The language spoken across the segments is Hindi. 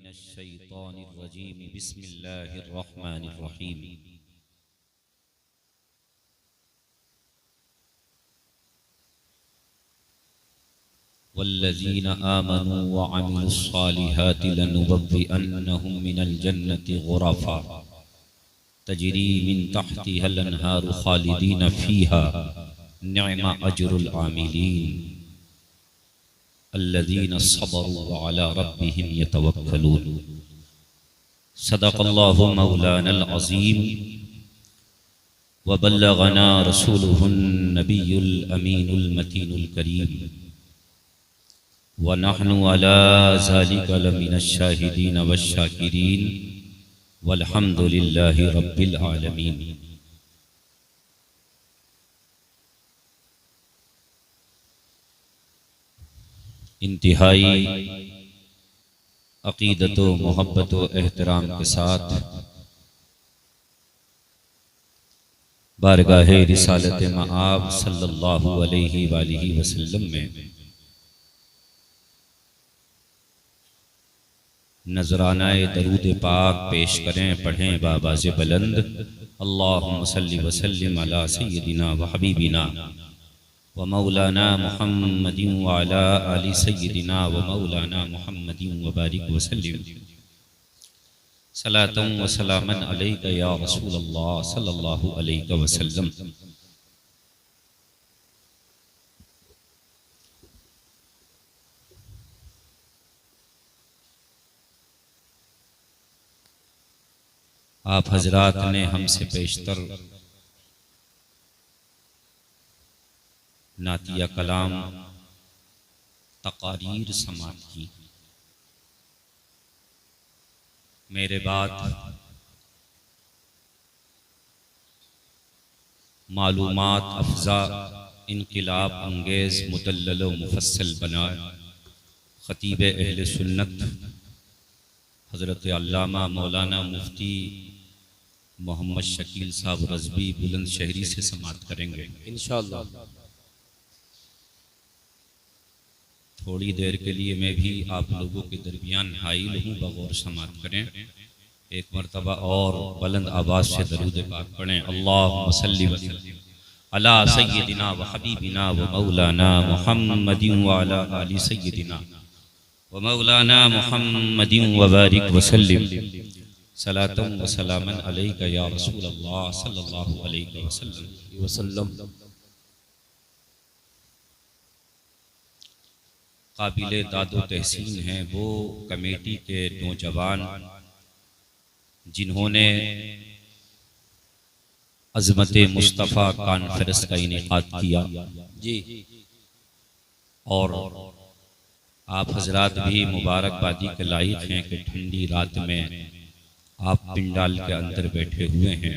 मिनश्शैतानिर्रजीम बिस्मिल्लाहिर्रहमानिर्रहीम। वल्लज़ीना आमनू व अमिलुस्सालिहाति लनुबव्विअन्नहुम मिनल जन्नति गुरफा तजरी मिन तहतिहल अन्हारु खालिदीन फीहा निअमा अज्रुल आमिलीन अल्लज़ीना सबरू व अला रब्बिहिम यतवक्कलून। सदक़ल्लाहु मौलानल अज़ीम व बल्लगना रसूलुहुन नबियुल अमीनुल मतीनुल करीम व नहनु अला ज़ालिका लमिनश शाहिदीन वश्शाकिरीन वल्हम्दुलिल्लाहि रब्बिल आलमीन। इंतहाई अक़ीदत व मोहब्बत व एहतराम के साथ बारगाहे रिसालत मआब सल्लल्लाहु अलैहि वालिहि वसल्लम में नजरानाए दरूद पाक पेश करें, पढ़ें बाबाज़े बुलंद। अल्लाहुम्मा सल्लि व सल्लिम अला सय्यिदिना व हबीबिना व मौलाना मुहम्मदिन व अला आलि सय्यिदिना व मौलाना मुहम्मदिन व बारिक व सल्लिम सलातन व सलामन अलैका या रसूलल्लाह सल्लल्लाहु अलैहि वसल्लम। आप हजरात ने हमसे पेशतर नातिया कलाम तकारीर समात की। मेरे बाद मालूमात अफ़ज़ा इनक़िलाब अंगेज़ मुदल्लल व मुफस्सल बनाए ख़तीब अहले सुन्नत हज़रत अल्लामा मौलाना मुफ्ती मोहम्मद शकील साहब रज़वी बुलंदशहरी से समात करेंगे इंशाअल्लाह। थोड़ी देर के लिए मैं भी आप लोगों के दरमियान हाइल हूँ, बगौर समात करें। एक मरतबा और बुलंद आवाज़ से दरूद पाक पढ़ें। अल्लाहुम्मा सल्लि व सल्लिम अला सय्यिदिना व हबीबिना व मौलाना मुहम्मदिन व अला आलि सय्यिदिना व मौलाना मुहम्मदिन व बारिक व सल्लिम सलातन व सलामन अलैका या रसूलल्लाह सल्लल्लाहु अलैहि वसल्लम। काबिले दादो तहसीन हैं वो कमेटी के नौजवान जिन्होंने अज़मत मुस्तफ़ा कॉन्फ्रेंस का इनेकाद किया जी, और आप हजरात भी मुबारकबादी के लायक हैं कि ठंडी रात में आप पिंडाल के अंदर बैठे हुए हैं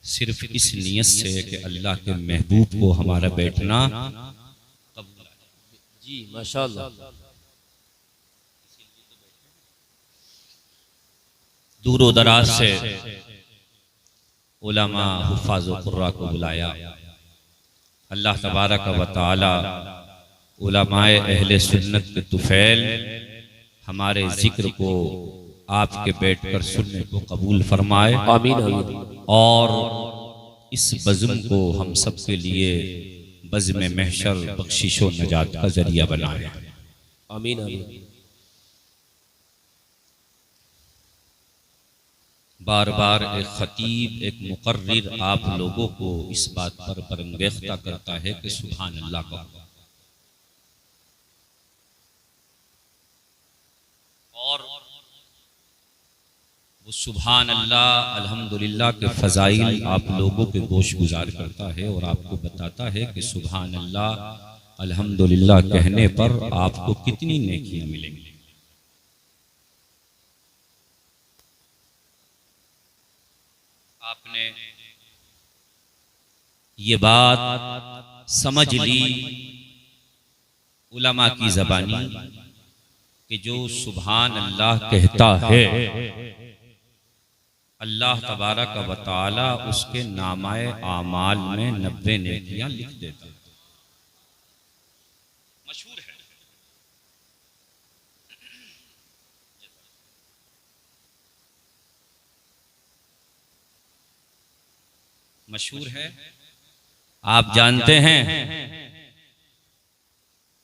सिर्फ इस नियत से कि अल्लाह के महबूब को हमारा बैठना जी माशाअल्लाह। दूरो दराज से उलमा हुफ़ाज़ व क़ुर्रा को बुलाया। अल्लाह तबारक व तआला उलमाए अहले सुन्नत के तुफ़ैल हमारे जिक्र को आपके बैठकर सुनने को कबूल फरमाए, आमीन आमीन। और इस बज़्म को हम सब के लिए बज़्म महशर बख्शिश व नजात का जरिया बनाए, आमीन आमीन। बार बार एक खतीब एक मुकर्रिर आप लोगों को इस बात पर बरंगेख्ता करता है कि सुभान अल्लाह का, और वो सुभान अल्लाह अल्हम्दुलिल्लाह के फ़ज़ाइल आप लोगों के गोश गुजार करता है और आपको बताता है कि सुभान अल्लाह अल्हम्दुलिल्लाह कहने पर आपको कितनी नेकियां मिलेंगी। आपने ये बात समझ ली उलमा की ज़बानी कि जो सुभान अल्लाह कहता है अल्लाह तबारक व तआला उसके नामाए आमाल में 90 नेकियां लिख देता है। मशहूर है। मशहूर है, आप जानते हैं।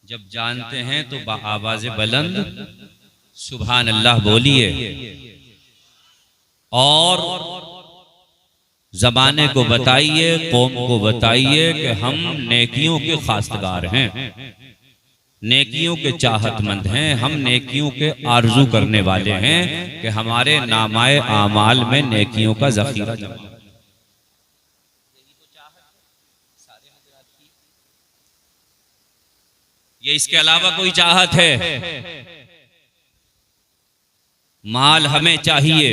जब जानते हैं तो आवाज़ बुलंद सुभान अल्लाह बोलिए और ज़माने को बताइए, कौम को बताइए कि हम नेकियों के खासगार हैं, नेकियों के चाहतमंद हैं, हम नेकियों के आरजू करने वाले हैं कि हमारे नामाए आमाल में नेकियों का ज़ख़ीरा जमा। ये इसके अलावा कोई चाहत है? माल हमें चाहिए,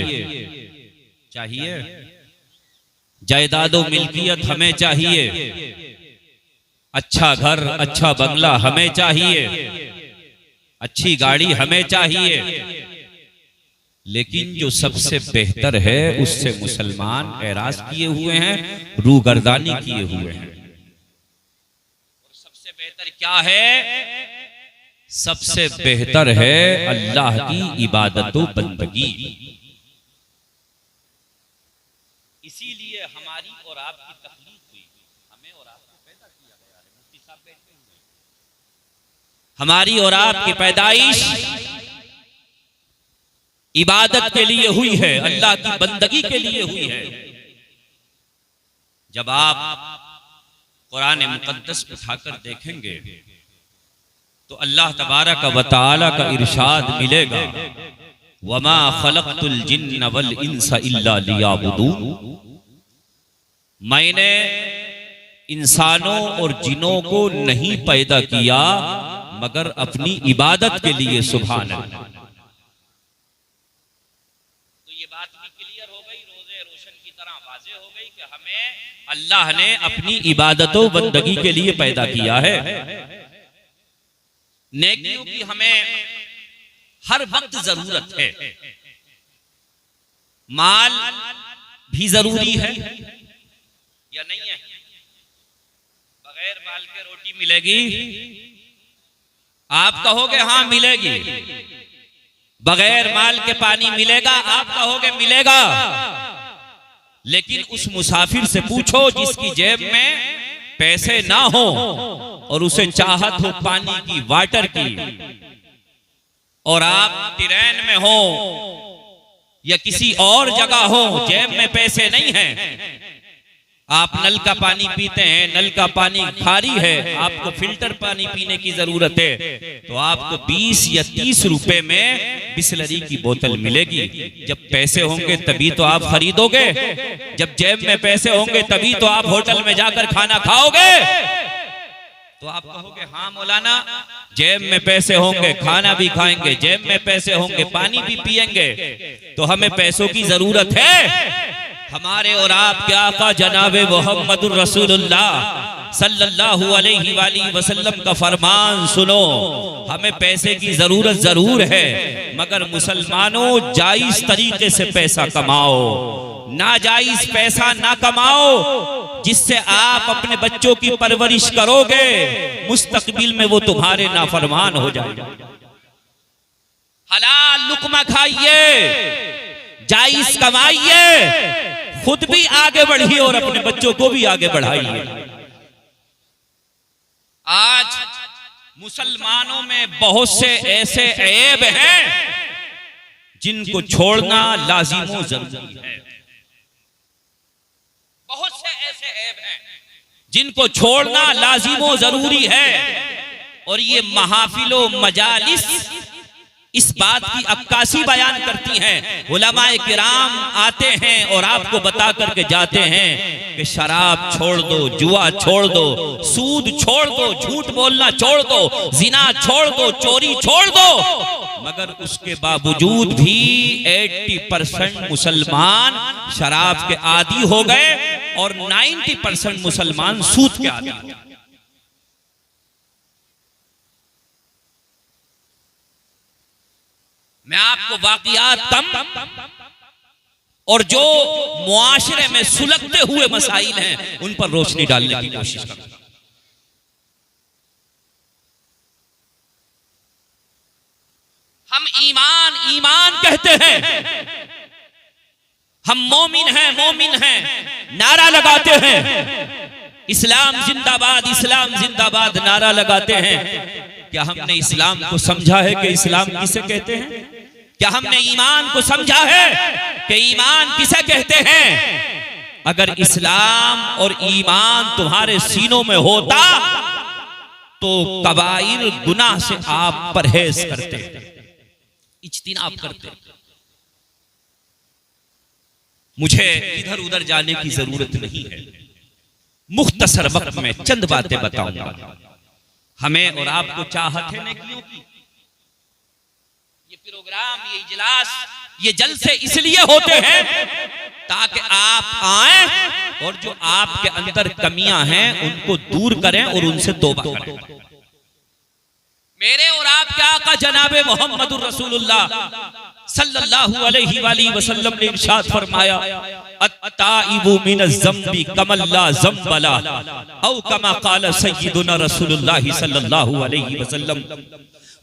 जायदादो मिल्कियत हमें चाहिए, अच्छा घर अच्छा बंगला हमें चाहिए, अच्छी गाड़ी हमें चाहिए, लेकिन जो सबसे बेहतर है उससे मुसलमान एराज किए हुए हैं, रूगर्दानी किए हुए हैं। सबसे बेहतर क्या है? सबसे बेहतर है अल्लाह की इबादत व बंदगी। इसीलिए हमारी और आपकी तखलीक हुई, हमें और आपको पैदा किया गया है। मुफ्ती साहब बैठे हुए हैं। हमारी और आपकी पैदाइश इबादत के लिए हुई है, अल्लाह की बंदगी के लिए हुई है। जब आप कुरान मुक़द्दस उठाकर देखेंगे तो अल्लाह तबारक व तआला का इरशाद मिलेगा, वमा खलक़तुल जिन्न वल इंसा इल्ला लियाबुदून। मैंने इंसानों और जिनों को नहीं पैदा किया मगर अपनी इबादत के लिए। सुभान अल्लाह। तो ये बात भी क्लियर हो गई, रोज़े रोशन की तरह वाज़ेह हो गई कि हमें अल्लाह ने अपनी इबादतों बंदगी के लिए पैदा किया है। नेकियों की हमें हर वक्त जरूरत है। माल भी जरूरी है या नहीं है? बगैर माल के रोटी मिलेगी? आप कहोगे हाँ मिलेगी। बगैर माल के पानी मिलेगा? आप कहोगे मिलेगा। लेकिन उस मुसाफिर से पूछो जिसकी जेब में पैसे ना हो और उसे चाहत हो पानी की, वाटर की, और आप ट्रेन में हो या किसी और जगह हो, जेब में पैसे नहीं हैं, आप नल का पानी पीते हैं, नल का पानी खारी है, आपको फिल्टर पानी पीने की जरूरत है, तो आपको 20 या 30 रुपए में बिसलरी की बोतल मिलेगी। जब पैसे होंगे तभी तो आप खरीदोगे, जब जेब में पैसे होंगे तभी तो आप होटल में जाकर खाना खाओगे। तो आप कहोगे हाँ मौलाना, जेब में पैसे होंगे खाना भी खाएंगे, जेब में पैसे होंगे पानी भी पिएंगे, तो हमें पैसों की जरूरत है। हमारे और आपके आका जनाबे मोहम्मदुर रसूलुल्लाह सल्लल्लाहु अलैहि वसल्लम का फरमान सुनो, हमें पैसे की जरूरत जरूर है मगर मुसलमानों जायज तरीके से पैसा कमाओ, नाजायज पैसा ना कमाओ, जिससे आप अपने बच्चों की परवरिश करोगे, मुस्तकबिल में वो तुम्हारे नाफरमान हो जाएगा। हलाल लुकमा खाइए, जायज कमाइए, खुद भी आगे बढ़िए और अपने बच्चों को भी आगे बढ़ाइए। आज मुसलमानों में बहुत से ऐसे ऐब हैं जिनको छोड़ना लाजिमो जरूरी है। बहुत से ऐसे ऐब हैं जिनको छोड़ना लाजिमो जरूरी है। और ये महफिलो मजालिस इस बात की अक्कासी बयान करती हैं। उलमाए किराम आते हैं और आपको बता करके जाते हैं कि शराब छोड़ दो, जुआ छोड़ दो, सूद छोड़ दो, झूठ बोलना छोड़ दो, जिना छोड़ दो, चोरी छोड़ दो, मगर उसके बावजूद भी 80% मुसलमान शराब के आदी हो गए और 90% मुसलमान सूद के आदी हो गए। मैं आपको वाक़ियात कम और जो मुआशरे में सुलगते हुए मसाइल हैं उन पर रोशनी डालने की कोशिश करूंगा। हम ईमान कहते हैं, हम मोमिन हैं, नारा लगाते हैं, इस्लाम जिंदाबाद नारा लगाते हैं। क्या हमने इस्लाम को समझा है कि इस्लाम किसे कहते हैं? क्या हमने ईमान को समझा है कि ईमान किसे कहते हैं? अगर इस्लाम और ईमान तुम्हारे सीनों में होता तो कबाइर गुनाह से आप परहेज करते, इज्तिनाब करते। मुझे इधर उधर जाने की जरूरत नहीं है, मुख्तसर वक्त में चंद बातें बताऊंगा। हमें और आपको चाहत है नेकियों की। ये प्रोग्राम, ये इजलास, ये जलसे इसलिए होते हैं ताकि आप आए और जो आपके अंदर कमियां हैं उनको दूर करें और उनसे तौबा करें। मेरे और आपके आका जनाबे मोहम्मदुर रसूलुल्लाह सल्लल्लाहु अलैहि वसल्लम ने इरशाद फरमाया, अत्ताइबु मिनज़्ज़म्बि कमल्ला ज़म्बला औ कमा क़ाल सय्यिदुना रसूलुल्लाह सल्लल्लाहु अलैहि वसल्लम।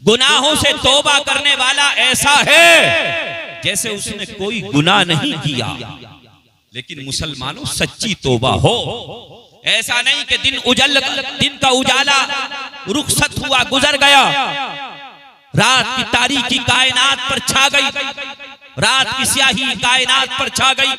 गुनाहों से तौबा करने वाला ऐसा है जैसे उसने कोई गुनाह नहीं किया। लेकिन मुसलमानों, सच्ची तौबा हो। ऐसा नहीं कि दिन का उजाला रुखसत हुआ, गुजर गया, रात की तारीकी कायनात पर छा गई, रात की स्याही कायनात पर छा गई।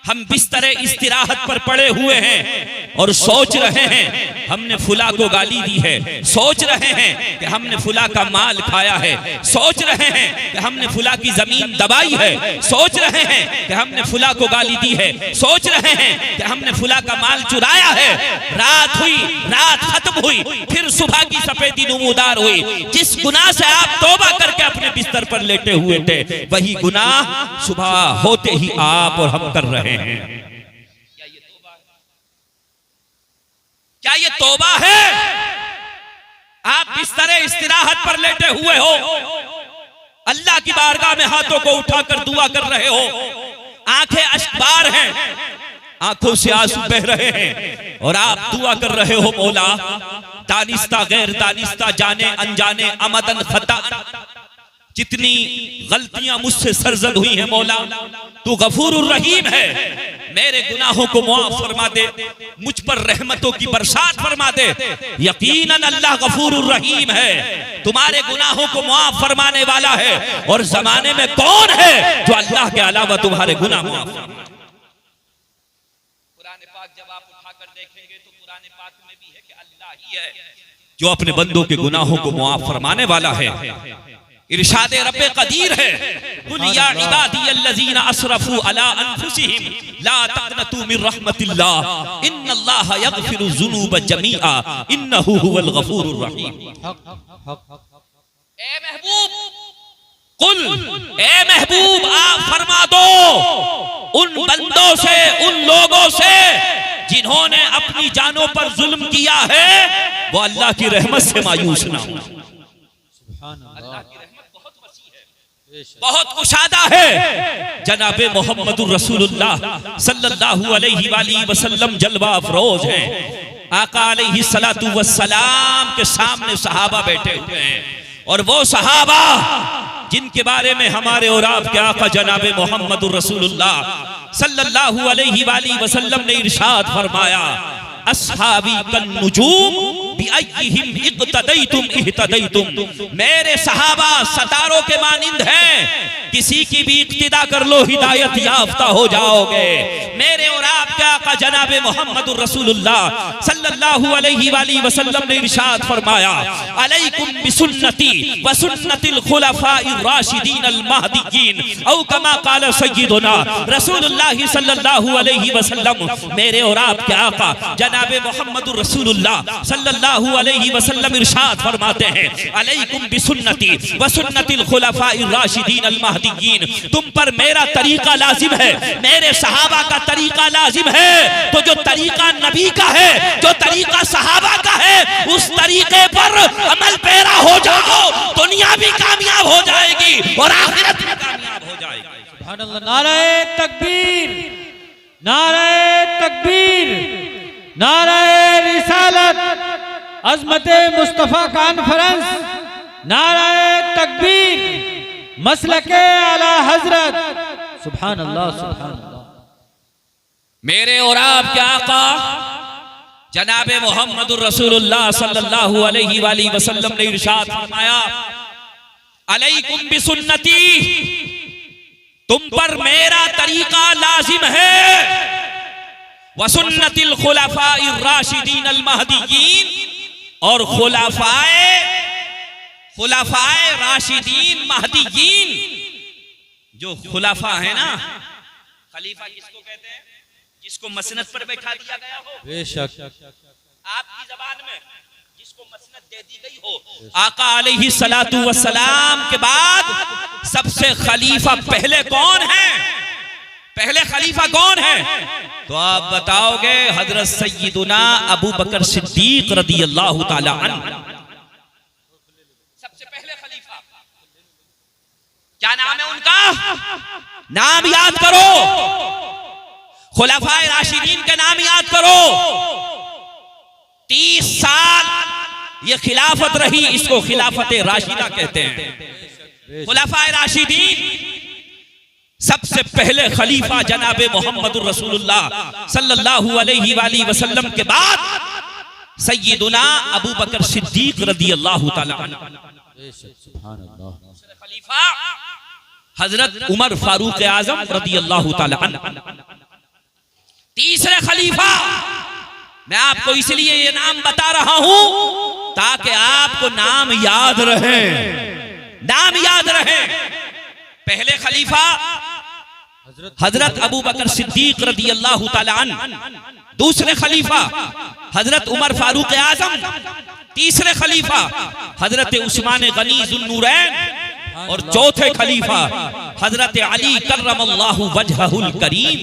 हम बिस्तर इस्तिराहत पर पड़े हुए हैं और सोच रहे हैं हमने फुला को गाली दी है, सोच रहे हैं कि हमने फुला का माल खाया है, सोच रहे हैं कि हमने फुला की जमीन दबाई है, सोच रहे हैं कि हमने फुला को गाली दी है, सोच रहे हैं कि हमने फुला का माल चुराया है। रात हुई, रात खत्म हुई, फिर सुबह की सफेदी नमूदार हुई। जिस गुनाह से आप तौबा करके अपने बिस्तर पर लेटे हुए थे, वही गुनाह सुबह होते ही आप और हम कर रहे हैं। क्या ये तौबा है? आप बिस्तर इस्तिराहत पर लेटे हुए हो, अल्लाह की बारगाह में हाथों को उठाकर दुआ कर रहे हो, आंखें अश्कबार हैं, आंखों से आंसू बह रहे हैं और आप दुआ कर रहे हो, मौला दानिस्ता गैर दानिस्ता, जाने अनजाने, अमदन खता, जितनी गलतियां मुझसे सरजद हुई हैं मौला, तू गफूरुर रहीम है, मेरे गुनाहों को मुआफ फरमा दे, मुझ पर रहमतों की बरसात फरमा दे। यकीनन अल्लाह गफूरुर रहीम है, तुम्हारे गुनाहों को मुआफ फरमाने वाला है। और जमाने में कौन है जो अल्लाह के अलावा तुम्हारे गुनाह मुआफ फरमाए? कुरान पाक जब आप उठाकर देखेंगे तो कुरान पाक में भी है कि अल्लाह ही है जो अपने बंदों के गुनाहों को मुआफ फरमाने वाला है। इरशाद रब्बे कदीर है, कुल या इबादियल्लज़ीना असरफू अला अनफुसिहिम ला तक़नतू मिन रहमतिल्लाह इन्नल्लाहा यग़फिरु ज़ुनूब जमीआ इन्नहु हुवल गफूरुर रहीम। ए महबूब, कुल, ए महबूब आप फरमा दो उन बंदों से, उन लोगों से जिन्होंने अपनी जानों पर जुल्म किया है, वो अल्लाह की रहमत से मायूस ना हो। अल्लाह की रहमत बहुत वसी है, बहुत कुशादा है। जनाबे मोहम्मदुर रसूलुल्लाह सल्लल्लाहु अलैहि वसल्लम जलवा अफरोज हैं। आका अलैहि सलातु वस्सलाम के सामने सहाबा बैठे हुए हैं और वो सहाबा जिनके बारे में हमारे और आपके आका जनाबे मोहम्मदुर रसूलुल्लाह सल्लल्लाहु अलैहि वसल्लम ने इरशाद फरमाया, अस्हाबी कन नुजूम बिअय्यिहिम इक्तदैतुम इहतदैतुम। मेरे सहाबा सितारों के मानिंद हैं, किसी की भी इक्तिदा कर लो हिदायत याफ्ता हो जाओगे। मेरे और आपका आका जनाबे मोहम्मदुर रसूलुल्लाह सल्लल्लाहु अलैहि वसल्लम ने इरशाद फरमाया, अलैकुम बिसुन्नती व सुन्नतिल खुलफाइर राशिदीन अल महदिय्यीन औ कमा क़ाल सय्यिदुना रसूलुल्लाह सल्लल्लाहु अलैहि वसल्लम। मेरे और आपके आका जनाबे मोहम्मदुर रसूलुल्लाह सल्लल्लाहु अलैहि वसल्लम इरशाद फरमाते हैं, अलैकुम बिसुन्नती व सुन्नतिल खुलफाइर राशिदीन अल महदिय्यीन। तुम पर मेरा तरीका लाजिम है, मेरे सहाबा का तरीका लाजिम है। तो जो तरीका नबी का है, जो तरीका सहाबा का है, उस तरीके पर अमल पैरा हो जाओ, दुनिया भी कामयाब हो जाएगी और आखिरत भी कामयाब हो जाएगी। सुभान अल्लाह। नारे तकबीर, नारे तकबीर, नारे रिसालत, अज़मते मुस्तफ़ा कॉन्फ्रेंस, नारे तकबीर, मसलके आला हजरत। सुभान अल्लाह, सुभान अल्लाह। मेरे और आपके आका जनाबे मोहम्मदुर रसूलुल्लाह सल्लल्लाहु अलैहि वसल्लम ने इरशाद फरमाया, अलैकुम बिसुन्नती, तुम पर मेरा तरीका लाजिम है, वसुन्नतिल खुलफाइर राशिदीन अल महदीयीन, और खुलफाए राशिदीन महदीयीन, जो खुलफा है ना, खलीफा किसको कहते हैं? जिसको मसनद पर बैठा दिया गया हो, बेशक आपकी जबान में जिसको मसनद दे दी गई हो। आका अलैहि सलातु वस्सलाम के बाद सबसे खलीफा पहले कौन है? पहले खलीफा कौन है? तो आप बताओगे हजरत सय्यदुना अबू बकर सिद्दीक रदियल्लाहु ताला अन्हु, सबसे पहले खलीफा। क्या नाम है उनका? नाम याद करो, खुलफाए राशिदीन के नाम याद करो। 30 साल ये खिलाफत रही, इसको खिलाफत राशिदा कहते हैं। खुलफाए राशिदीन, सबसे पहले खलीफा जनाबे मोहम्मदुर रसूलुल्लाह सल्लल्लाहु अलैहि वसल्लम के बाद सय्यदुना अबू बकर सिद्दीक रदियल्लाहु ताला अन्हु। दूसरे खलीफा हजरत उमर फारूक आजम रदियल्लाहु ताला अन्हु। तीसरे खलीफा, मैं आपको इसलिए ये नाम बता रहा हूं ताकि आपको नाम याद रहे, नाम याद रहे। पहले खलीफा हजरत अबू बकर सिद्दीक रदियल्लाहु ताला अन्हु, दूसरे खलीफा हजरत उमर फारूक आजम, तीसरे खलीफा हजरत उस्मान गनी जुन्नूरैन, और चौथे खलीफा हजरत अली कर्रमल्लाहु वजहुल करीम।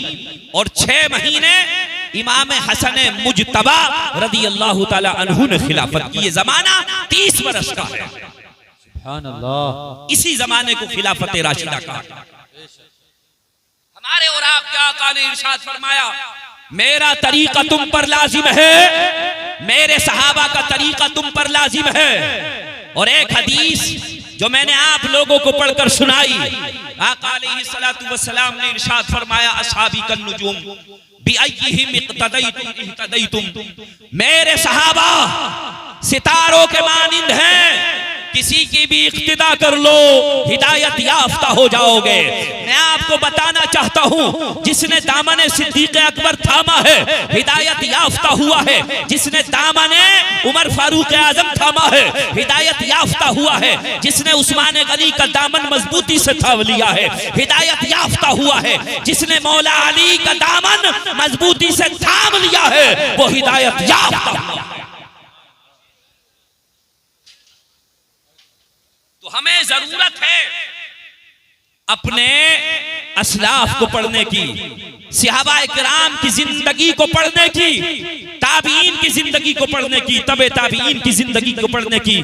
और 6 महीने इमाम हसन मुजतबा रदियल्लाहु ताला अन्हु ने खिलाफत की। ये जमाना 30 बरस का है। सुभान अल्लाह। इसी जमाने को खिलाफत राशिदा कहा। हमारे और आपके आका ने इरशाद फरमाया, मेरा तरीका तुम पर लाजिम है, मेरे सहाबा का तरीका तुम पर लाजिम है। और एक हदीस जो मैंने आप लोगों को पढ़कर सुनाई, आका अलैहिस्सलातु वस्सलाम ने इरशाद फरमाया, अस्हाबी कन नुजूम बिअय्यिहिम इक्तदैतुम इह्तदैतुम, मेरे सहाबा सितारों के मानिंद हैं, किसी की भी इक्तिदा कर लो हिदायत याफ्ता हो जाओगे। मैं आपको बताना चाहता हूं, जिसने दामने सिद्दीक अकबर थामा है हिदायत याफ्ता हुआ है, जिसने दामने उमर फारूक आजम थामा है हिदायत याफ्ता हुआ है, जिसने उस्मान गनी का दामन मजबूती से थाम लिया है हिदायत याफ्ता हुआ है, जिसने मौला अली का दामन मजबूती से थाम लिया है वो हिदायत याफ्ता हुआ है। तो हमें जरूरत है अपने असलाफ को पढ़ने की, सहाबाए किराम की जिंदगी को पढ़ने की, ताबीन की जिंदगी को पढ़ने की, तबे ताबीन की जिंदगी को पढ़ने की,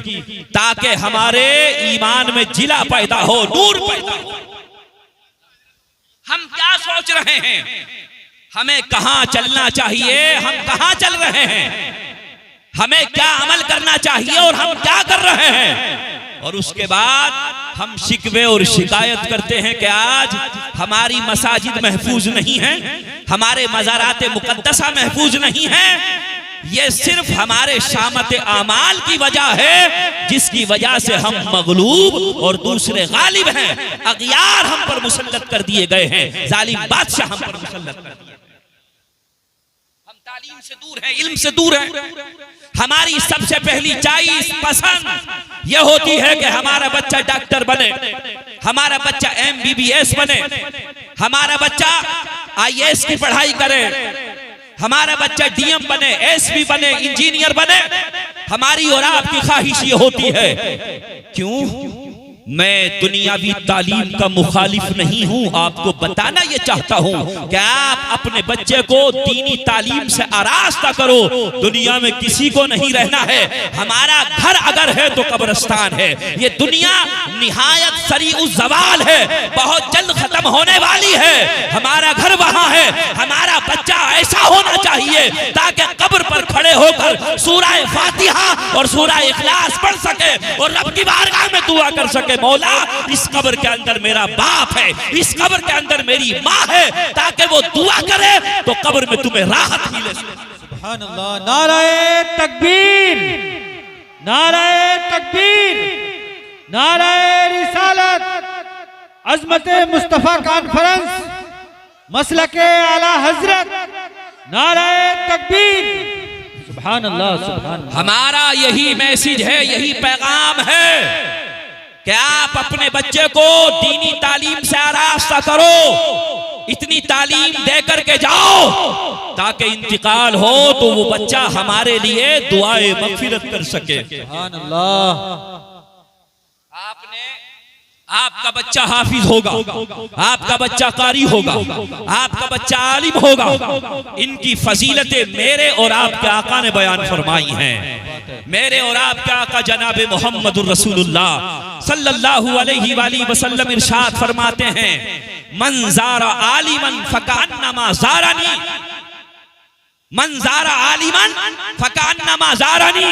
ताकि हमारे ईमान में जिला पैदा हो, नूर पैदा हो। हम क्या सोच रहे हैं, हमें कहां चलना चाहिए, हम कहां चल रहे हैं, हमें क्या अमल करना चाहिए और हम क्या कर रहे हैं। और उसके बाद हम शिकवे और शिकायत करते हैं कि आज हमारी मसाजिद महफूज नहीं है, हमारे मज़ारात मुक़द्दसा महफूज नहीं है। ये सिर्फ हमारे शामत आमाल की वजह है, जिसकी वजह से हम मगलूब और दूसरे गालिब हैं। अगियार हम पर मुसल्लत कर दिए गए हैं, जालिम बादशाह हम पर मुसल्लत कर दिए। हम तालीम से दूर हैं, इल्म से दूर हैं। हमारी सबसे पहली चॉइस पसंद यह होती है कि हमारा बच्चा डॉक्टर बने, हमारा बच्चा MBBS बने, हमारा बच्चा IAS की पढ़ाई करे, हमारा बच्चा DM बने, SP बने, इंजीनियर बने। हमारी और आपकी ख्वाहिश ये होती है। क्यों? मैं दुनियावी तालीम का मुखालिफ नहीं हूं, आपको बताना ये चाहता हूं कि आप अपने बच्चे को दीनी तालीम से आरास्ता करो। दुनिया में किसी को नहीं रहना है, हमारा घर अगर है तो कब्रिस्तान है। ये दुनिया निहायत सरीउ ज़वाल है, बहुत जल्द खत्म होने वाली है। हमारा घर वहां है, हमारा हमारा बच्चा ऐसा होना चाहिए ताकि कब्र पर खड़े होकर सूरह फातिहा और सूरह इखलास पढ़ सके और रब की बारगाह में दुआ कर सके, मौला इस कब्र के अंदर मेरा बाप है, इस कब्र के अंदर मेरी माँ है, ताकि वो दुआ करे तो कब्र में तुम्हें राहत मिले। सुभान अल्लाह। नाराए तकबीर, नाराए तकबीर, नाराए रिसालत, अज़मते मुस्तफ़ा कॉन्फ्रेंस, मसलके आला हजरत, नाराए तकबीर। सुभान अल्लाह, सुभान अल्लाह। हमारा यही मैसेज है, यही पैगाम है कि आप अपने बच्चे को दीनी तालीम से आरास्ता करो, इतनी तालीम दे करके जाओ ताकि इंतकाल हो तो वो बच्चा हमारे लिए दुआए मग़फ़िरत कर सके। सुभान अल्लाह। आपका बच्चा हाफिज होगा, आपका बच्चा कारी होगा, आपका बच्चा आलिम होगा। इनकी फजीलतें मेरे और आपके आका ने बयान फरमाई हैं। मेरे और आपके आका जनाब मोहम्मदुर रसूलुल्लाह सल्लल्लाहु अलैहि वसल्लम इरशाद फरमाते हैं, मन ज़ारा आलिमन फकान्नमा ज़ारनी, मन ज़ारा आलिमन फकान्नमा ज़ारनी।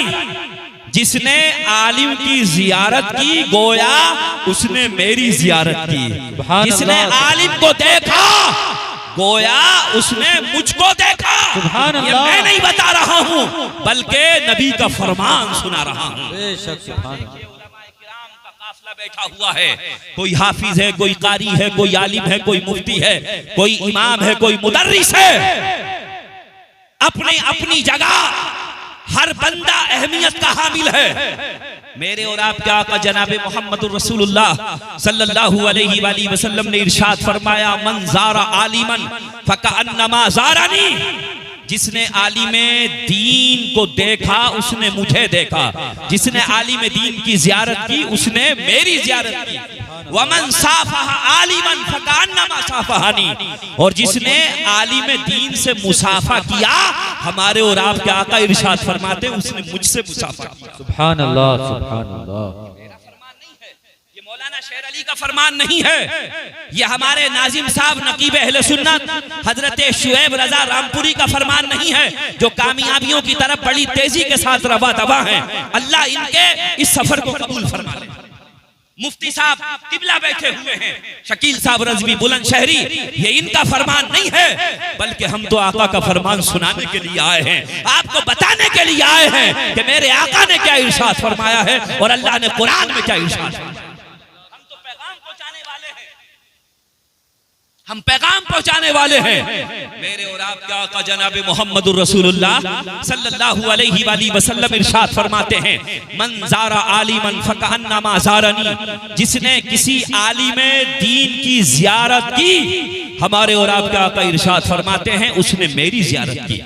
जिसने आलिम की जियारत की गोया उसने मेरी जियारत की, जिसने आलिम को देखा गोया उसने मुझको देखा। ये मैं नहीं बता रहा हूँ बल्कि नबी का फरमान सुना रहा हूँ। बैठा हुआ है, कोई हाफिज है, कोई कारी है, कोई आलिम है, कोई मुफ्ती है, कोई इमाम है, कोई मुदर्रिस है। अपनी अपनी जगह हर बंदा अहमियत का हामिल है। मेरे और आपके आका जनाब मोहम्मदुर रसूलुल्लाह सल्लल्लाहु अलैहि वसल्लम ने इरशाद फरमाया, मन ज़ारा आलिमन फकअन्नमा ज़ारनी। जिसने आलिमे दीन को देखा उसने मुझे देखा, जिसने आलिमे दीन की जियारत की उसने मेरी जियारत की। वमन साफहा आलिमन फकान्नमा साफहानी, और जिसने आलिमे दीन से मुसाफा किया, हमारे और आपके आका इरशाद फरमाते उसने मुझसे मुसाफा किया। सुभान अल्लाह, सुभान अल्लाह। मौलाना शेर अली का फरमान नहीं है, यह हमारे नाजिम साहब नकीब अहले सुन्नत हजरत शुएब रजा रामपुरी का फरमान नहीं है, जो कामयाबियों की तरफ बड़ी तेजी के साथ रवा दवा हैं। अल्लाह इनके इस सफर को कबूल फरमा ले। मुफ्ती साहब किबला बैठे हुए हैं, शकील साहब रज़वी बुलंदशहरी, ये इनका फरमान नहीं है बल्कि हम तो आका का फरमान सुनाने के लिए आए हैं, आपको बताने के लिए आए हैं कि मेरे आका ने क्या इरशाद फरमाया है और अल्लाह ने कुरान में क्या इरशाद फरमाया। हम पैगाम पहुंचाने वाले हैं। मेरे और आपके आका जनाब मोहम्मदुर रसूलुल्लाह सल्लल्लाहु अलैहि वसल्लम इरशाद फरमाते हैं, मन ज़ारा आलिमन फकअन्नमा ज़ारनी। जिसने किसी आलिमे दीन की जियारत की, हमारे और आपके आका इरशाद फरमाते हैं उसने मेरी जियारत की।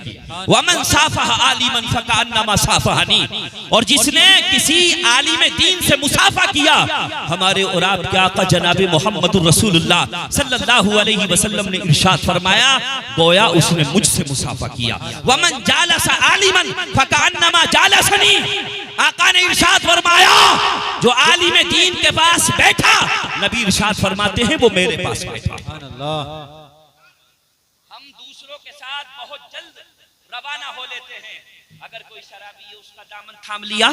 वमन साफहा आलिमन फकअन्नमा साफहानी, और जिसने किसी आलिमे दीन से मुसाफा किया, हमारे और आपके आका जनाब मोहम्मदुर रसूलुल्लाह सल्लल्लाहु अलैहि वसल्लम ने इरशाद फरमाया गोया उसने मुझसे मुसाफा किया। वमन जालसा आलिमन फकअन्नमा जालसनी, आका ने इरशाद फरमाया जो आलिमे दीन के पास बैठा, नबी इरशाद फरमाते हैं वो मेरे पास बैठा। हम दूसरों के साथ बहुत जल्द रवाना हो लेते हैं। अगर कोई शराबी है उसका दामन थाम लिया,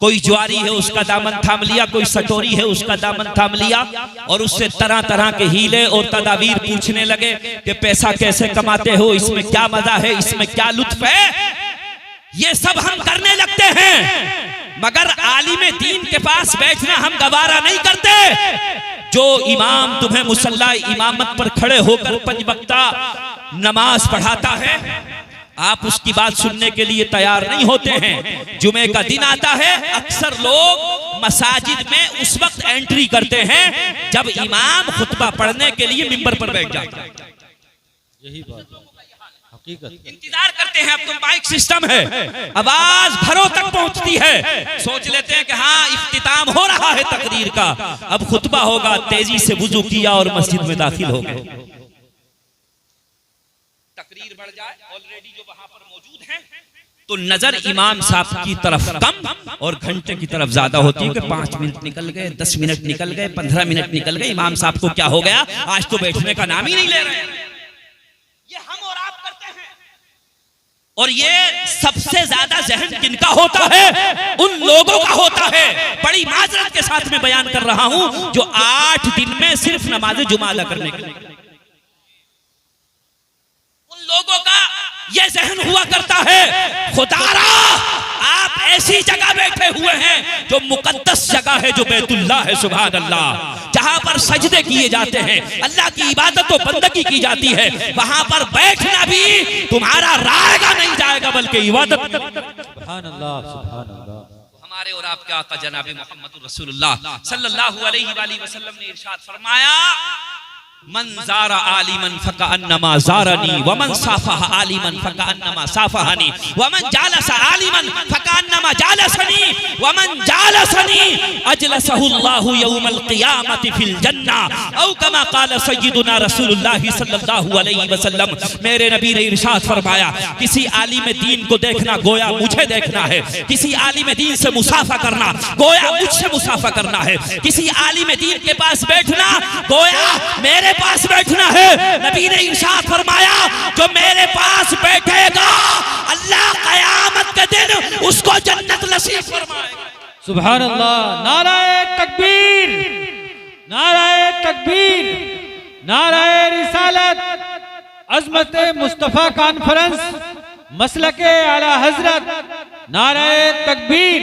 कोई ज्वारी है उसका दामन थाम लिया, कोई सटोरी है उसका दामन थाम लिया, और उससे तरह तरह के हीले और तदाबीर पूछने लगे कि पैसा कैसे कमाते हो, इसमें क्या मजा है, इसमें क्या लुत्फ है। ये सब हम करने लगते हैं, मगर आलिमे दीन के पास बैठना हम गवारा नहीं करते। जो इमाम तुम्हें मुसल्ला इमामत पर खड़े होकर 5 वक्ता नमाज पढ़ाता है, आप उसकी बात सुनने के लिए तैयार नहीं होते हैं। जुमे का दिन आता है, अक्सर लोग मसाजिद में उस वक्त एंट्री करते हैं जब इमाम खुतबा पढ़ने के लिए मिंबर पर बैठ जाता है। यही बात हकीकत। इंतजार करते हैं, अब तो माइक सिस्टम है, आवाज घरों तक पहुंचती है, सोच लेते हैं कि हाँ इफ्तिताम हो रहा है तकरीर का, अब खुतबा होगा, तेजी से वुजू किया और मस्जिद में दाखिल हो गए। तकरीर बढ़ जाए, ऑलरेडी जो वहां पर मौजूद हैं, तो नजर इमाम साहब की तरफ कम और घंटे की तरफ ज्यादा होती है कि 5 मिनट निकल गए, 10 मिनट निकल गए, 15 मिनट निकल गए, इमाम साहब को क्या हो गया, आज तो बैठने का नाम ही नहीं ले रहे हैं। ये हम और और ये सबसे ज्यादा जहन किनका होता है? उन लोगों का होता है। बड़ी माजरत के साथ में बयान कर रहा हूं जो 8 दिन में सिर्फ नमाज जुमा अदा करने के लिए, उन लोगों का यह जहन हुआ करता है खुदारा आप ऐसी जगह बैठे हुए हैं जो मुकद्दस जगह है, जो बैतुल्लाह है, सुभान अल्लाह, जहां पर सजदे किए जाते हैं, अल्लाह की इबादत और बंदगी की जाती है। वहां पर बैठना भी तुम्हारा रायगा नहीं जाएगा बल्कि इबादत। सुभान अल्लाह, सुभान अल्लाह। हमारे और आपके आका जनाब मोहम्मद रसूलुल्लाह सल्लल्लाहु अलैहि वसल्लम ने इरशाद फरमाया, मन ज़ारा आलिमन फकअन्नमा ज़ारनी वमन साफह आलिमन फकअन्नमा साफहनी वमन जालस आलिमन फकअन्नमा जालसनी वमन जालसनी अजलसहुल्लाहु यौमल क़ियामति फिल जन्ना औ कमा क़ाल सय्यिदुना रसूलुल्लाह सल्लल्लाहु अलैहि वसल्लम। मेरे नबी ने इरशाद फरमाया, किसी आलिम दीन को देखना गोया मुझे देखना है, किसी आलिम दीन से मुसाफा करना गोया मुझसे मुसाफा करना है, किसी आलिम दीन के पास बैठना गोया मेरे पास बैठना है। नबी ने इरशाद फरमाया, जो मेरे पास बैठेगा अल्लाह क़यामत के दिन उसको जन्नत नसीब फरमाएगा। सुभान अल्लाह। नाराए तकबीर, नाराए तकबीर, नाराए रिसालत, अज़मत मुस्तफ़ा कॉन्फ्रेंस, मसलके आला हजरत, नाराए तकबीर,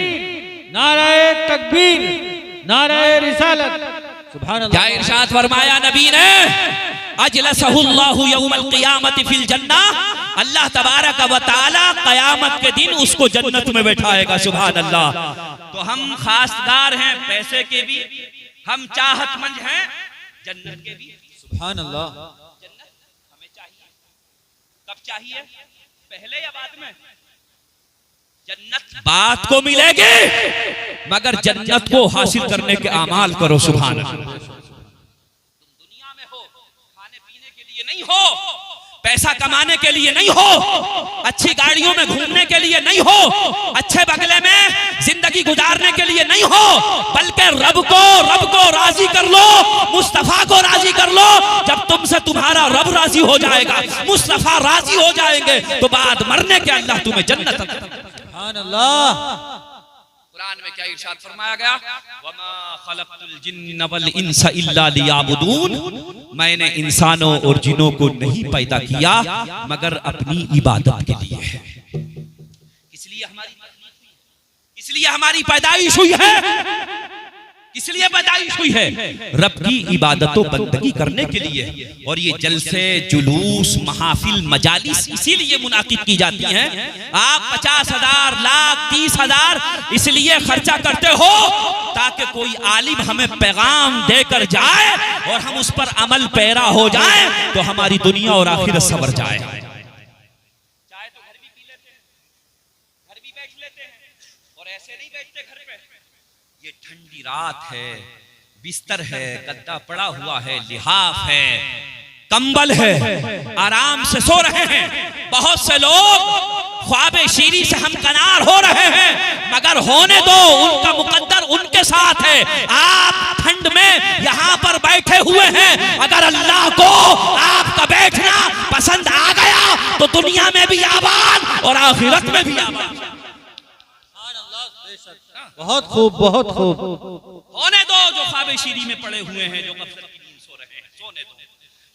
नाराए तकबीर, नाराए रिसालत। क्या इरशाद फरमाया नबी ने? अजलसहुल्लाहु यौमल क़ियामति फिल जन्ना, अल्लाह तबारक व तआला क़यामत के दिन उसको जन्नत में बैठाएगा। सुभान अल्लाह। तो हम खासदार हैं पैसे के भी, हम चाहतमंद हैं जन्नत के भी। सुभान अल्लाह। जन्नत हमें चाहिए, कब चाहिए? पहले या बाद में? जन्नत बात को मिलेगी मगर जन्नत को हासिल करने के आमाल करो। सुभान अल्लाह। तुम दुनिया में हो खाने पीने के लिए नहीं हो, पैसा कमाने के लिए नहीं हो, अच्छी गाड़ियों में घूमने के लिए नहीं हो, अच्छे बंगले में जिंदगी गुजारने के लिए नहीं हो, बल्कि रब को राजी कर लो, मुस्तफा को राजी कर लो। जब तुमसे तुम्हारा रब राजी हो जाएगा, मुस्तफा राजी हो जाएंगे, तो बाद मरने के अल्लाह तुम्हें जन्नत। सुभान अल्लाह। कुरान में क्या इरशाद फरमाया गया? वमा खलक़तुल जिन्न वल इंसा इल्ला लियाबुदून, मैंने इंसानों और जिनों को नहीं पैदा किया मगर अपनी इबादत के लिए है। इसलिए हमारी पैदाइश हुई है, इसलिए पैदाइश हुई है रब की इबादतों बंदगी करने के लिए। और ये जलसे, जुलूस, महफिल, मजालिस इसीलिए मुनाकिद की जाती हैं। आप 50,000, लाख, 30,000 इसलिए खर्चा करते हो ताकि कोई आलिम हमें पैगाम देकर जाए और हम उस पर अमल पैरा हो जाए तो हमारी दुनिया और आखिरत संवर जाए। चाय तो घर भी पी लेते हैं, घर भी बैठ लेते हैं और ऐसे नहीं बैठते घर पे। ये ठंडी रात है, बिस्तर है, गद्दा पड़ा हुआ है, लिहाफ है, कंबल है, आराम से सो रहे हैं। बहुत से लोग ख्वाबे शीरी से हम कनार हो रहे हैं, मगर होने दो, उनका मुकद्दर उनके साथ है। आप ठंड में यहाँ पर बैठे हुए हैं, अगर अल्लाह को आपका बैठना पसंद आ गया तो दुनिया में भी आबाद और आखिरत में भी आबाद। बहुत खूब, बहुत खूब। होने दो जो ख्वाबे शीरी में पड़े हुए हैं, जो गफलत की नींद सो रहे हैं, सोने दो।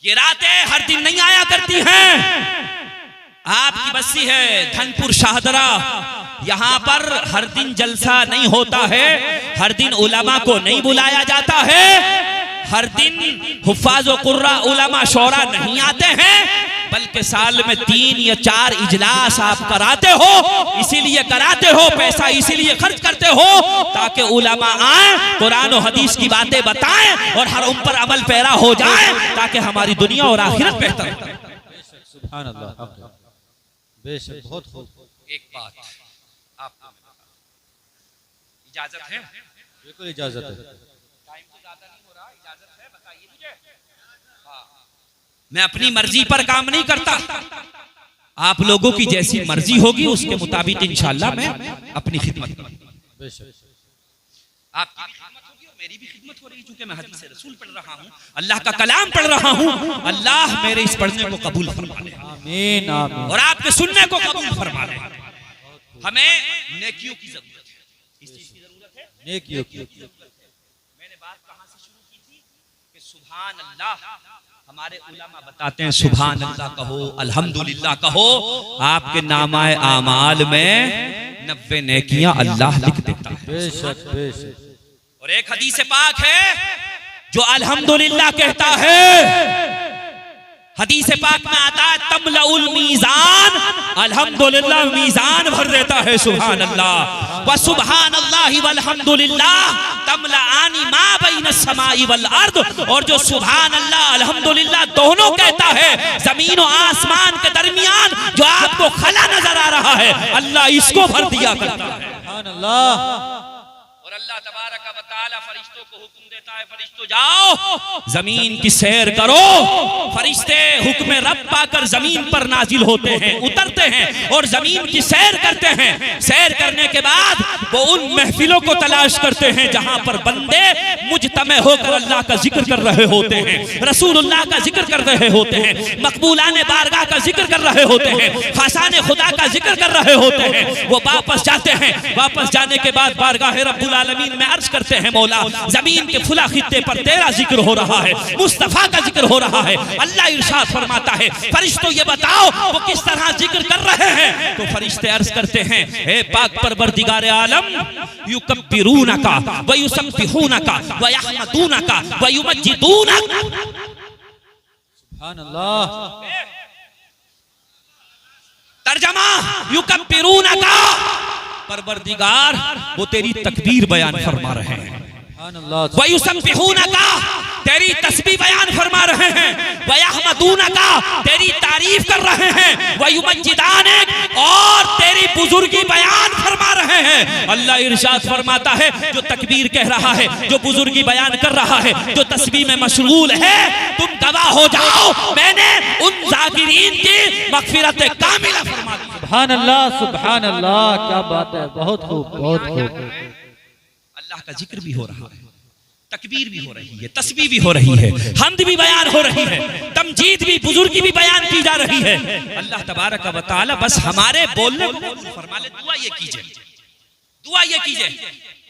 ये रातें हर दिन नहीं आया करती हैं। आपकी बस्ती है धनपुर शाहदरा, यहाँ पर हर दिन जलसा नहीं होता है, हर दिन उलमा को नहीं बुलाया जाता है, हर दिन हुफ्फाज व कुर्रा उलमा शौरा नहीं आते हैं, बल्कि साल में 3 या 4 इजलास आप कराते हो। इसीलिए कराते हो, पैसा इसीलिए खर्च करते हो ताकि उलमा आए, कुरान और हदीस की बातें बताएं और हर उन पर अमल पैरा हो जाए ताकि हमारी दुनिया और आखिरत बेहतर हो। सुभान अल्लाह, बेशक, बहुत खूब। एक बात आपको इजाजत है? बिल्कुल इजाजत है। टाइम तो ज्यादा नहीं हो रहा, इजाजत है? बताइए मुझे। मैं अपनी मर्जी पर काम नहीं करता, आप लोगों की जैसी मर्जी होगी उसके मुताबिक इंशाअल्लाह मैं अपनी खिदमत करूंगा। आपकी भी खिदमत होगी और मेरी भी खिदमत हो रही, क्योंकि मैं हदीस रसूल पढ़ रहा हूँ, अल्लाह का कलाम पढ़ रहा हूँ। अल्लाह मेरे इस पढ़ने को कबूल फरमा ले। आमीन आमीन। और आपके सुनने को कबूल फरमा ले। हमें नेकियों की जरूरत है। किस चीज की जरूरत है? नेकियों की। मैंने बात कहां से शुरू की थी कि सुभान अल्लाह, हमारे उलमा बताते हैं सुभान अल्लाह कहो, अल्हम्दुलिल्लाह कहो, आपके नामाए आमाल में 90 नेकियां अल्लाह लिख देता है। बेशक बेशक। और एक हदीस पाक है जो अल्हम्दुलिल्लाह कहता है, हदीस पाक में आता है तमलउल मीज़ान, अल्हम्दुलिल्लाह मीज़ान भर देता है। सुभान अल्लाह व सुभान अल्लाहि वल्हम्दुलिल्लाह तमलाआनी मा बैन समाई वल अर्द। और जो सुभान अल्लाह अल्हम्दुलिल्लाह दोनों कहता है, जमीन और आसमान के दरमियान जो आपको खला नजर आ रहा है, अल्लाह इसको भर दिया करता है। सुभान अल्लाह। और अल्लाह तबारक व तआला फरिश्तों को हुक्म देता है, फरिश्तों जाओ जमीन की सैर करो। फरिश्ते हुक्म रब पाकर जमीन पर नाजिल होते हैं, उतरते हैं और जमीन की सैर करते हैं। सैर करने के बाद वो उन महफिलों को तलाश करते हैं जहां पर बंदे मुजतमे होकर अल्लाह का जिक्र कर रहे होते हैं, रसूलुल्लाह का जिक्र कर रहे होते हैं, मकबूलाने बारगाह का जिक्र कर रहे होते हैं, खासाने खुदा का जिक्र कर रहे होते हैं। वो वापस जाते हैं, वापस जाने के बाद बारगाह रब्बुल आलमीन में अर्ज करते हैं, मौला जमीन के फुला खित्ते पर तेरा जिक्र हो रहा है, मुस्तफा का जिक्र हो रहा है। अल्लाह इरशाद फरमाता है, फरिश्तों ये बताओ वो किस तरह जिक्र कर रहे हैं? तो फरिश्ते अर्ज करते हैं, हे पाक परवरदिगार आलम, युकब्बिरूनका व युसब्बिहूनका व यहमदूनका व युमज्जिदूनका। सुभान अल्लाह। तर्जमा युकब्बिरूनका, परवरदिगार वो तेरी तकबीर बयान फरमा रहे हैं, व युसब्बिहूनका तेरी तस्बीह बयान फरमा रहे हैं, व यहमदूनका तेरी तारीफ कर रहे हैं, व युमज्जिदानक और तेरी बुजुर्गी बयान फरमा रहे हैं। अल्लाह इरशाद फरमाता है, जो तकबीर कह रहा है, जो बुजुर्गी बयान कर रहा है, जो तस्बीह में मशगूल है, तुम गवाह हो जाओ, मैंने उन जाकिरीन की मगफिरत कामिला फरमा दी। सुभान अल्लाह सुभान अल्लाह, क्या बात है, बहुत खूब बहुत खूब। अल्लाह का जिक्र भी हो रहा है, तकबीर भी हो रही है, तस्बीह भी हो रही है, हम्द भी बयान हो रही है, तमजीद भी, बुजुर्गी भी बयान की जा रही है। अल्लाह तबारक व तआला बस हमारे बोलने को फरमा ले, दुआ ये कीजिए, दुआ ये कीजिए।